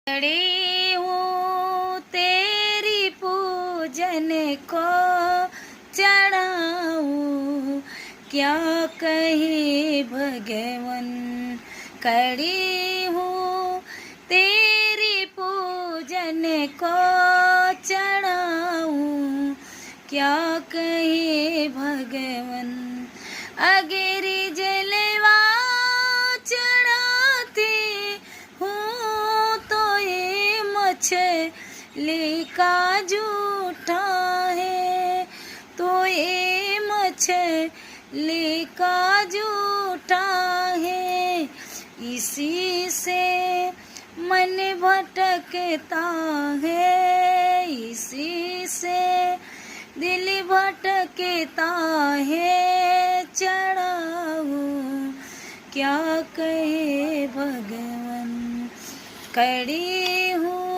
खड़ी हूँ तेरी पूजन को चढ़ाऊँ, क्या कहे भगवन। खड़ी हूँ तेरी पूजन को चढ़ाऊँ, क्या कहे भगवन। अगेरी जलवा चढ़ाती हूँ तो ये मछली का जूठा है, तो ये मछली का जूठा है। इसी से मन भटकता है, इसी से दिल भटकता है। चढ़ाऊँ क्या कहे भगवन। खड़ी हूँ